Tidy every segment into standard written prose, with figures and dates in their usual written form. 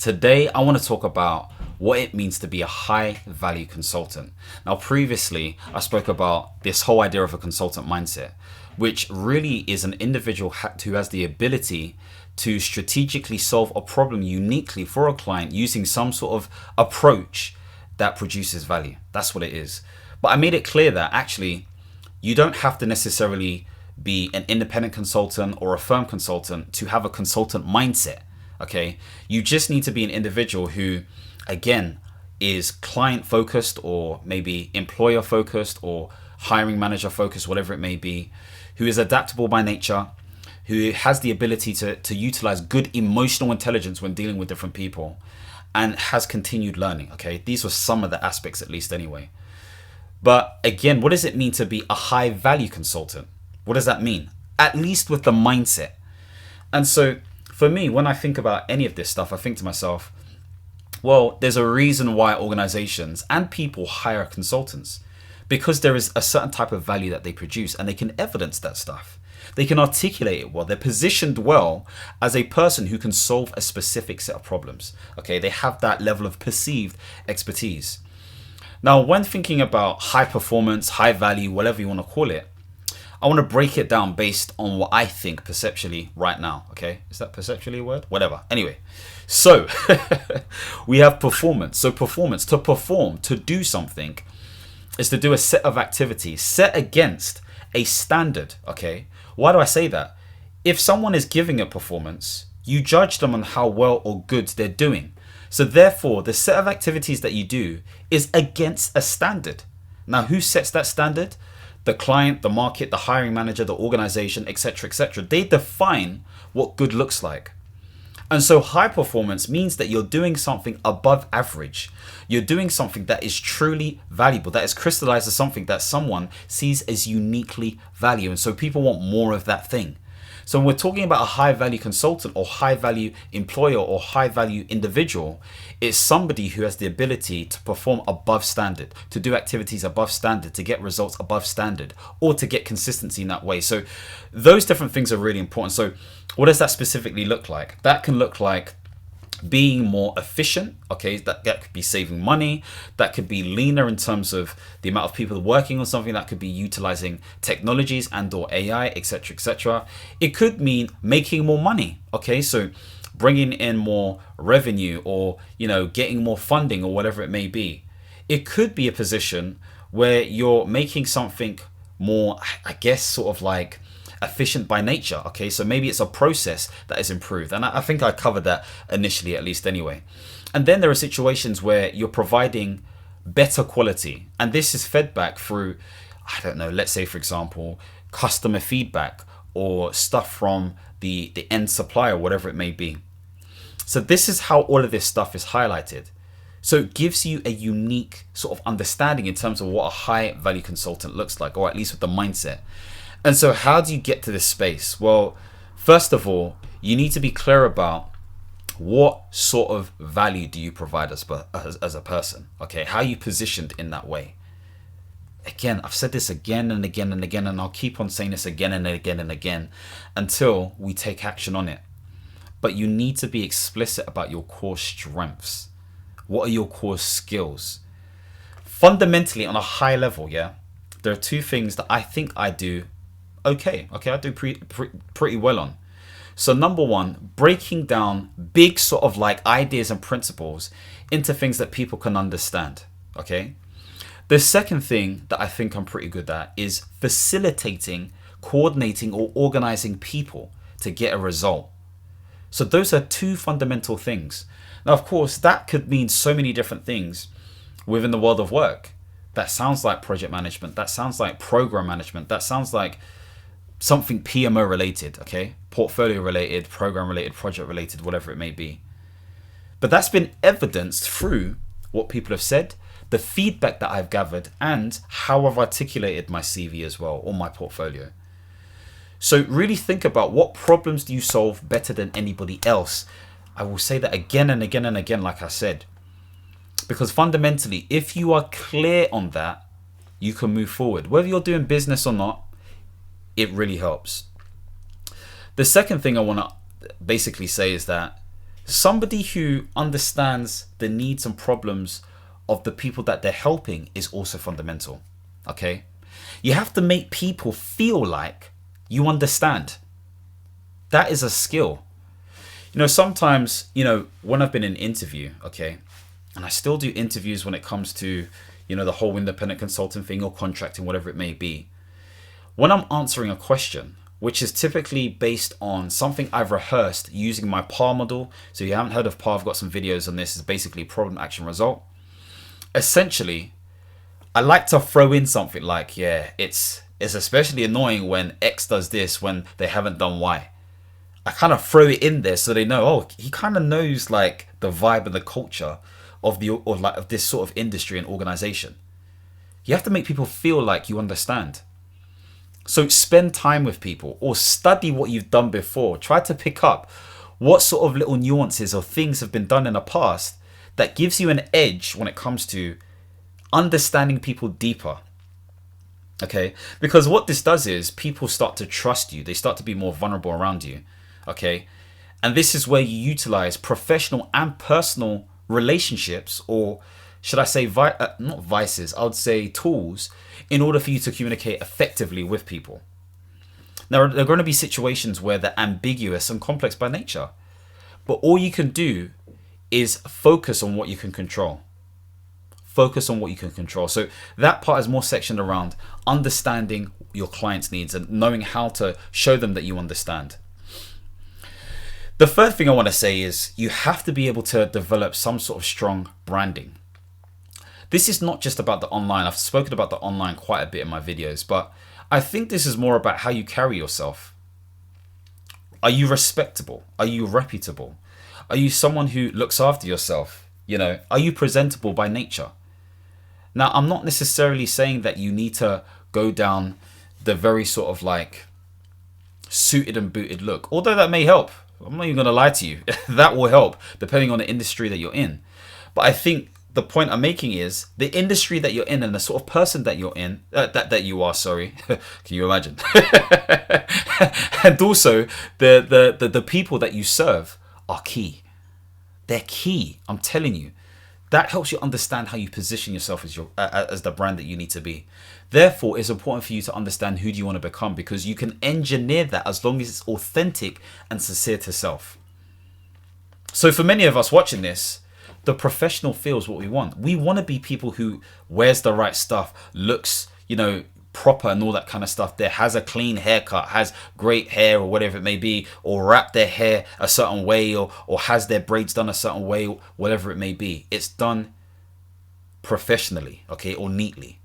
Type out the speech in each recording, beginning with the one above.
Today, I want to talk about what it means to be a high value consultant. Now, previously, I spoke about this whole idea of a consultant mindset, which really is an individual who has the ability to strategically solve a problem uniquely for a client using some sort of approach that produces value. That's what it is. But I made it clear that actually you don't have to necessarily be an independent consultant or a firm consultant to have a consultant mindset. Okay, you just need to be an individual who, again, is client focused or maybe employer focused or hiring manager focused, whatever it may be, who is adaptable by nature, who has the ability to utilize good emotional intelligence when dealing with different people, and has continued learning. Okay, these were some of the aspects, at least anyway. But again, what does it mean to be a high value consultant? What does that mean? At least with the mindset. And so for me, when I think about any of this stuff, I think to myself, well, there's a reason why organizations and people hire consultants, because there is a certain type of value that they produce and they can evidence that stuff. They can articulate it well. They're positioned well as a person who can solve a specific set of problems. Okay, they have that level of perceived expertise. Now, when thinking about high performance, high value, whatever you want to call it, I want to break it down based on what I think perceptually right now. Okay, is that perceptually a word? Whatever. Anyway, so we have performance. So performance, to perform, to do something, is to do a set of activities set against a standard. Okay, why do I say that? If someone is giving a performance, you judge them on how well or good they're doing. So therefore, the set of activities that you do is against a standard. Now, who sets that standard? The client, the market, the hiring manager, the organization, etc., etc. They define what good looks like. And so high performance means that you're doing something above average. You're doing something that is truly valuable, that is crystallized as something that someone sees as uniquely valuable. And so people want more of that thing. So when we're talking about a high value consultant or high value employer or high value individual, it's somebody who has the ability to perform above standard, to do activities above standard, to get results above standard, or to get consistency in that way. So those different things are really important. So what does that specifically look like? That can look like being more efficient. Okay, that could be saving money, that could be leaner in terms of the amount of people working on something, that could be utilizing technologies and or AI, etc., etc. It could mean making more money. Okay, so bringing in more revenue or getting more funding or whatever it may be. It could be a position where you're making something more, I guess, sort of like efficient by nature. Okay, so maybe it's a process that is improved, and I think I covered that initially, at least anyway. And then there are situations where you're providing better quality, and this is fed back through, I don't know, let's say for example, customer feedback or stuff from the end supplier, whatever it may be. So this is how all of this stuff is highlighted. So it gives you a unique sort of understanding in terms of what a high value consultant looks like, or at least with the mindset. And so how do you get to this space? Well, first of all, you need to be clear about what sort of value do you provide as a person. Okay, how are you positioned in that way? Again, I've said this again and again and again, and I'll keep on saying this again and again and again until we take action on it. But you need to be explicit about your core strengths. What are your core skills? Fundamentally, on a high level, yeah, there are two things that I think I do okay, I do pretty well on. So number one, breaking down big sort of like ideas and principles into things that people can understand. Okay. The second thing that I think I'm pretty good at is facilitating, coordinating, or organizing people to get a result. So those are two fundamental things. Now, of course, that could mean so many different things within the world of work. That sounds like project management. That sounds like program management. That sounds like something PMO related, okay? Portfolio related, program related, project related, whatever it may be. But that's been evidenced through what people have said, the feedback that I've gathered, and how I've articulated my CV as well, or my portfolio. So really think about what problems do you solve better than anybody else. I will say that again and again and again, like I said. Because fundamentally, if you are clear on that, you can move forward. Whether you're doing business or not, it really helps. The second thing I want to basically say is that Somebody who understands the needs and problems of the people that they're helping is also fundamental. Okay? You have to make people feel like you understand. That is a skill. Sometimes, when I've been in an interview, okay, and I still do interviews when it comes to, the whole independent consulting thing or contracting, whatever it may be. When I'm answering a question, which is typically based on something I've rehearsed using my PAR model. So you haven't heard of PAR, I've got some videos on this. It's basically problem, action, result. Essentially, I like to throw in something like, it's especially annoying when X does this when they haven't done Y. I kind of throw it in there so they know, oh, he kind of knows like the vibe and the culture of of this sort of industry and organization. You have to make people feel like you understand. So spend time with people or study what you've done before. Try to pick up what sort of little nuances or things have been done in the past that gives you an edge when it comes to understanding people deeper. Okay? Because what this does is people start to trust you. They start to be more vulnerable around you. Okay? And this is where you utilize professional and personal relationships, or should I say not vices, I would say tools, in order for you to communicate effectively with people. Now, there are going to be situations where they're ambiguous and complex by nature, but all you can do is focus on what you can control. Focus on what you can control. So that part is more sectioned around understanding your client's needs and knowing how to show them that you understand. The third thing I want to say is you have to be able to develop some sort of strong branding. This is not just about the online. I've spoken about the online quite a bit in my videos, but I think this is more about how you carry yourself. Are you respectable? Are you reputable? Are you someone who looks after yourself? Are you presentable by nature? Now, I'm not necessarily saying that you need to go down the very sort of like suited and booted look, although that may help. I'm not even going to lie to you. That will help depending on the industry that you're in. But I think the point I'm making is the industry that you're in and the sort of person that you're in, that you are, sorry. Can you imagine? And also the people that you serve are key. They're key. I'm telling you. That helps you understand how you position yourself as the brand that you need to be. Therefore, it's important for you to understand who do you want to become, because you can engineer that as long as it's authentic and sincere to self. So for many of us watching this, the professional feels what we want. We want to be people who wears the right stuff, looks, proper and all that kind of stuff. There has a clean haircut, has great hair or whatever it may be, or wrap their hair a certain way, or has their braids done a certain way, whatever it may be. It's done professionally, okay, or neatly.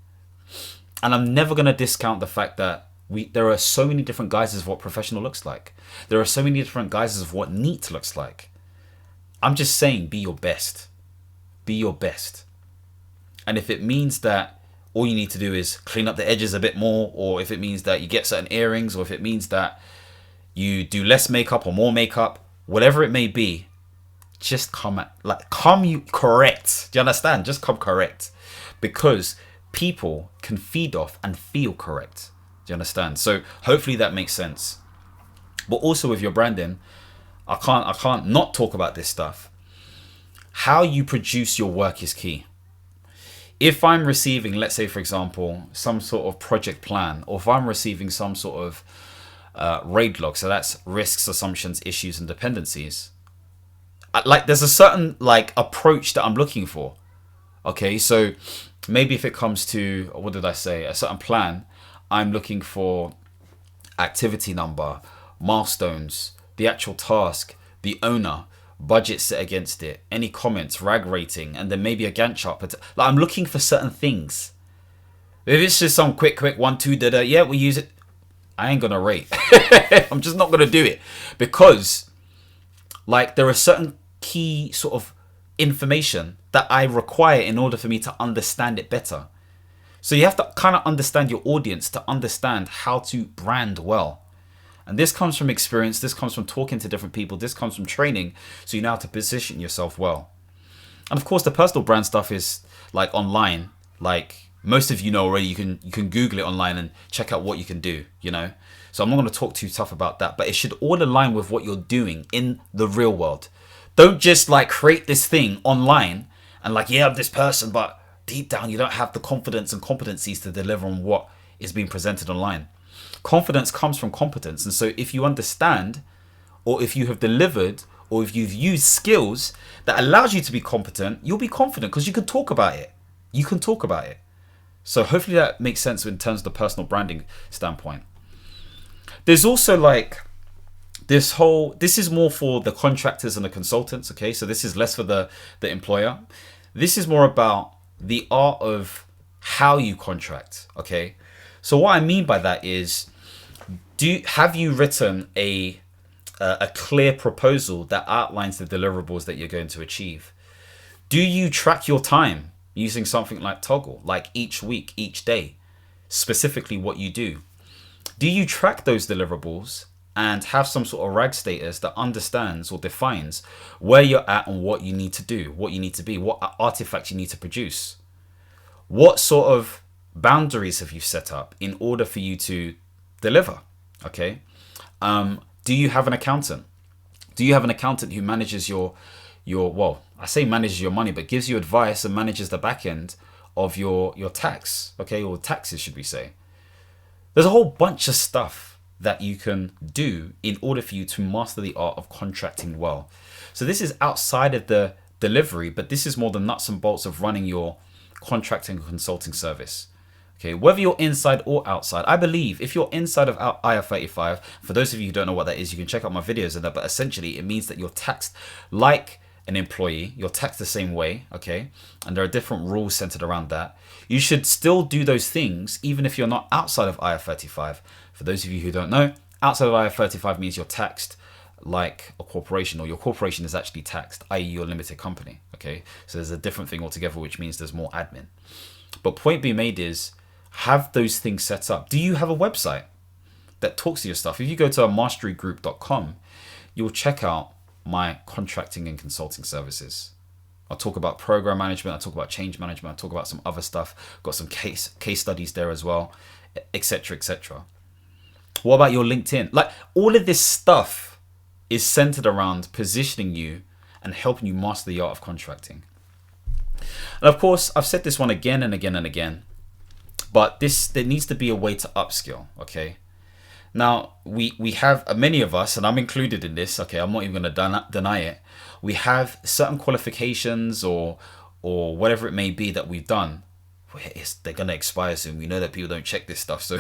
And I'm never going to discount the fact that there are so many different guises of what professional looks like. There are so many different guises of what neat looks like. I'm just saying, be your best. Be your best. And if it means that all you need to do is clean up the edges a bit more, or if it means that you get certain earrings, or if it means that you do less makeup or more makeup, whatever it may be, just come correct. Do you understand? Just come correct. Because people can feed off and feel correct. Do you understand? So hopefully that makes sense. But also with your branding, I can't not talk about this stuff. How you produce your work is key. If I'm receiving, let's say, for example, some sort of project plan, or if I'm receiving some sort of RAID log, so that's risks, assumptions, issues, and dependencies, there's a certain approach that I'm looking for. Okay, so maybe if it comes to, what did I say, a certain plan, I'm looking for activity number, milestones, the actual task, the owner, budget set against it, any comments, RAG rating, and then maybe a Gantt chart. But I'm looking for certain things. If it's just some quick 1, 2, yeah, we use it, I ain't gonna rate. I'm just not gonna do it, because there are certain key sort of information that I require in order for me to understand it better. So you have to kind of understand your audience to understand how to brand well. And this comes from experience, this comes from talking to different people, this comes from training, so you know how to position yourself well. And of course, the personal brand stuff is online. Most of you know already, you can Google it online and check out what you can do, So I'm not going to talk too tough about that, but it should all align with what you're doing in the real world. Don't just like create this thing online and like, yeah, I'm this person, but deep down you don't have the confidence and competencies to deliver on what is being presented online. Confidence comes from competence. And so if you understand, or if you have delivered, or if you've used skills that allows you to be competent, you'll be confident because you can talk about it. You can talk about it. So hopefully that makes sense in terms of the personal branding standpoint. There's also like this is more for the contractors and the consultants. Okay, so this is less for the employer. This is more about the art of how you contract. Okay, so what I mean by that is, have you written a clear proposal that outlines the deliverables that you're going to achieve? Do you track your time using something like Toggle, like each week, each day, specifically what you do? Do you track those deliverables and have some sort of RAG status that understands or defines where you're at and what you need to do, what you need to be, what artifacts you need to produce? What sort of boundaries have you set up in order for you to deliver? Okay. Do you have an accountant? Do you have an accountant who manages your well, I say manages your money, but gives you advice and manages the back end of your tax, okay, or taxes, should we say? There's a whole bunch of stuff that you can do in order for you to master the art of contracting well. So this is outside of the delivery, but this is more the nuts and bolts of running your contracting and consulting service. Okay, whether you're inside or outside, I believe if you're inside of IR35, for those of you who don't know what that is, you can check out my videos on that, but essentially it means that you're taxed like an employee, you're taxed the same way, okay? And there are different rules centered around that. You should still do those things even if you're not outside of IR35. For those of you who don't know, outside of IR35 means you're taxed like a corporation, or your corporation is actually taxed, i.e. your limited company, okay? So there's a different thing altogether, which means there's more admin. But point being made is, have those things set up. Do you have a website that talks to your stuff? If you go to masterygroup.com, you'll check out my contracting and consulting services. I'll talk about program management, I'll talk about change management, I'll talk about some other stuff, got some case studies there as well, etc, etc. What about your LinkedIn? Like, all of this stuff is centered around positioning you and helping you master the art of contracting. And of course, I've said this one again and again and again, but there needs to be a way to upskill, okay? Now, we have, many of us, and I'm included in this, okay, I'm not even going to deny it. We have certain qualifications or whatever it may be that we've done. They're going to expire soon. We know that people don't check this stuff, so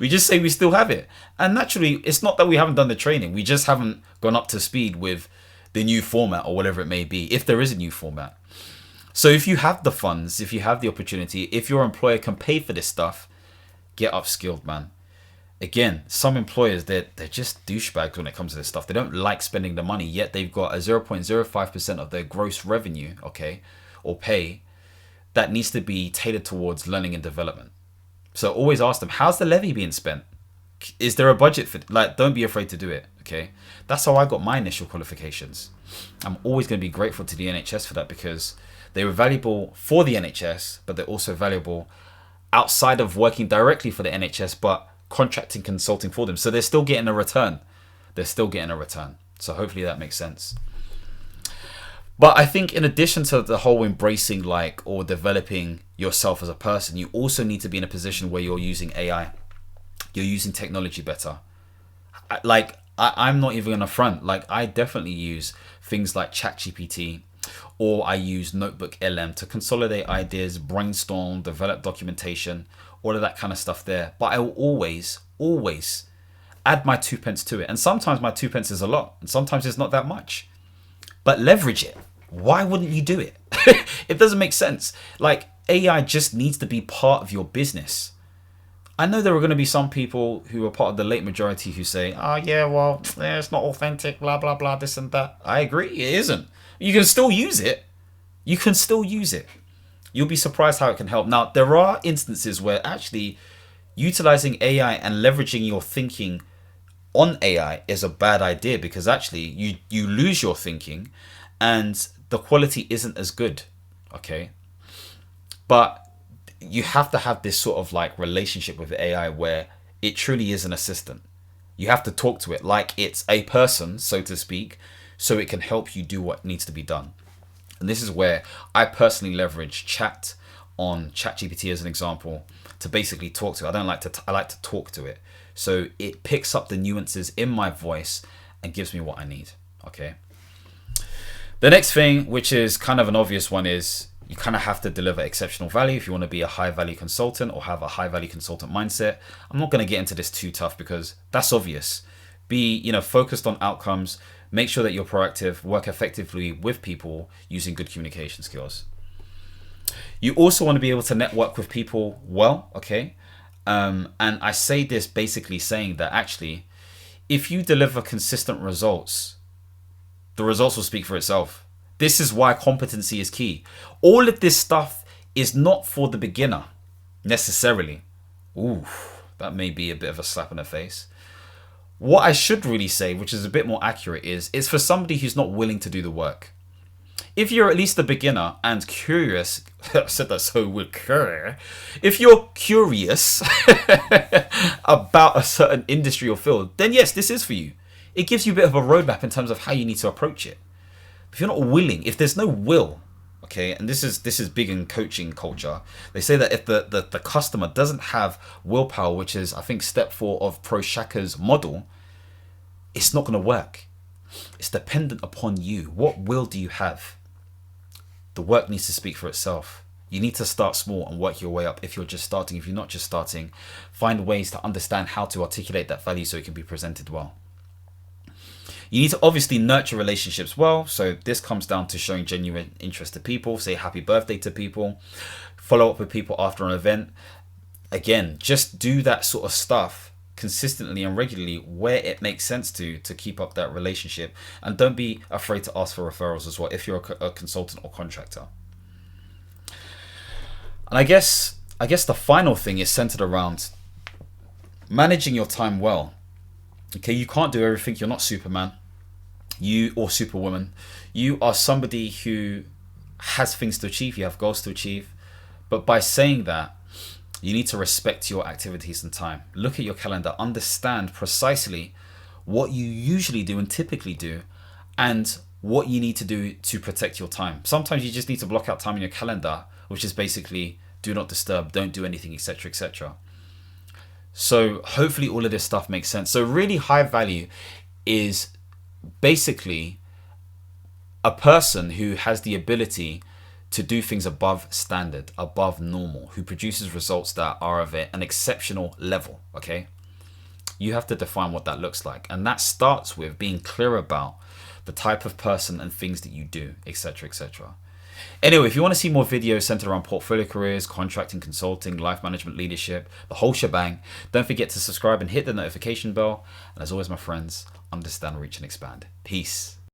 we just say we still have it. And naturally, it's not that we haven't done the training. We just haven't gone up to speed with the new format or whatever it may be, if there is a new format. So if you have the funds, if you have the opportunity, if your employer can pay for this stuff, get upskilled, man. Again, some employers, they're just douchebags when it comes to this stuff. They don't like spending the money, yet they've got a 0.05% of their gross revenue, okay, or pay, that needs to be tailored towards learning and development. So always ask them, how's the levy being spent? Is there a budget for, like, don't be afraid to do it, okay? That's how I got my initial qualifications. I'm always going to be grateful to the NHS for that, because they were valuable for the NHS, but they're also valuable outside of working directly for the NHS, but contracting, consulting for them. So they're still getting a return. They're still getting a return. So hopefully that makes sense. But I think in addition to the whole embracing or developing yourself as a person, you also need to be in a position where you're using AI. You're using technology better. I'm not even gonna front. I definitely use things like ChatGPT, or I use Notebook LM to consolidate ideas, brainstorm, develop documentation, all of that kind of stuff there. But I will always add my 2 pence to it. And sometimes my 2 pence is a lot, and sometimes it's not that much. But leverage it. Why wouldn't you do it? It doesn't make sense. AI just needs to be part of your business. I know there are going to be some people who are part of the late majority who say, oh yeah, well, it's not authentic, blah, blah, blah, this and that. I agree, it isn't. You can still use it. You can still use it. You'll be surprised how it can help. Now, there are instances where actually utilizing AI and leveraging your thinking on AI is a bad idea, because actually you lose your thinking and the quality isn't as good, okay? But you have to have this sort of relationship with AI where it truly is an assistant. You have to talk to it like it's a person, so to speak, so it can help you do what needs to be done. And this is where I personally leverage chat on ChatGPT as an example to basically talk to it. I like to talk to it. So it picks up the nuances in my voice and gives me what I need. Okay. The next thing, which is kind of an obvious one, is you kind of have to deliver exceptional value if you want to be a high value consultant or have a high value consultant mindset. I'm not going to get into this too tough because that's obvious. Be, focused on outcomes. Make sure that you're proactive, work effectively with people using good communication skills. You also want to be able to network with people well, okay? And I say this basically saying that actually, if you deliver consistent results, the results will speak for itself. This is why competency is key. All of this stuff is not for the beginner necessarily. Ooh, that may be a bit of a slap in the face. What I should really say, which is a bit more accurate, is it's for somebody who's not willing to do the work. If you're at least a beginner and curious, I said that so weird, if you're curious about a certain industry or field, then yes, this is for you. It gives you a bit of a roadmap in terms of how you need to approach it. If you're not willing, if there's no will, okay, and this is big in coaching culture, they say that if the customer doesn't have willpower, which is, I think, step 4 of Prochaska's model, it's not going to work. It's dependent upon you. What will do you have? The work needs to speak for itself. You need to start small and work your way up if you're just starting. If you're not just starting, find ways to understand how to articulate that value so it can be presented well. You need to obviously nurture relationships well. So this comes down to showing genuine interest to people, say happy birthday to people, follow up with people after an event. Again, just do that sort of stuff consistently and regularly where it makes sense to keep up that relationship. And don't be afraid to ask for referrals as well if you're a consultant or contractor. And I guess the final thing is centered around managing your time well. Okay, you can't do everything. You're not Superman. You or Superwoman. You are somebody who has things to achieve. You have goals to achieve. But by saying that, you need to respect your activities and time. Look at your calendar. Understand precisely what you usually do and typically do, and what you need to do to protect your time. Sometimes you just need to block out time in your calendar, which is basically do not disturb, don't do anything, etc., etc. So hopefully all of this stuff makes sense. So really high value is basically a person who has the ability to do things above standard, above normal, who produces results that are of an exceptional level, okay? You have to define what that looks like. And that starts with being clear about the type of person and things that you do, etc., etc. Anyway, if you want to see more videos centered around portfolio careers, contracting, consulting, life management, leadership, the whole shebang, don't forget to subscribe and hit the notification bell. And as always, my friends, understand, reach, and expand. Peace.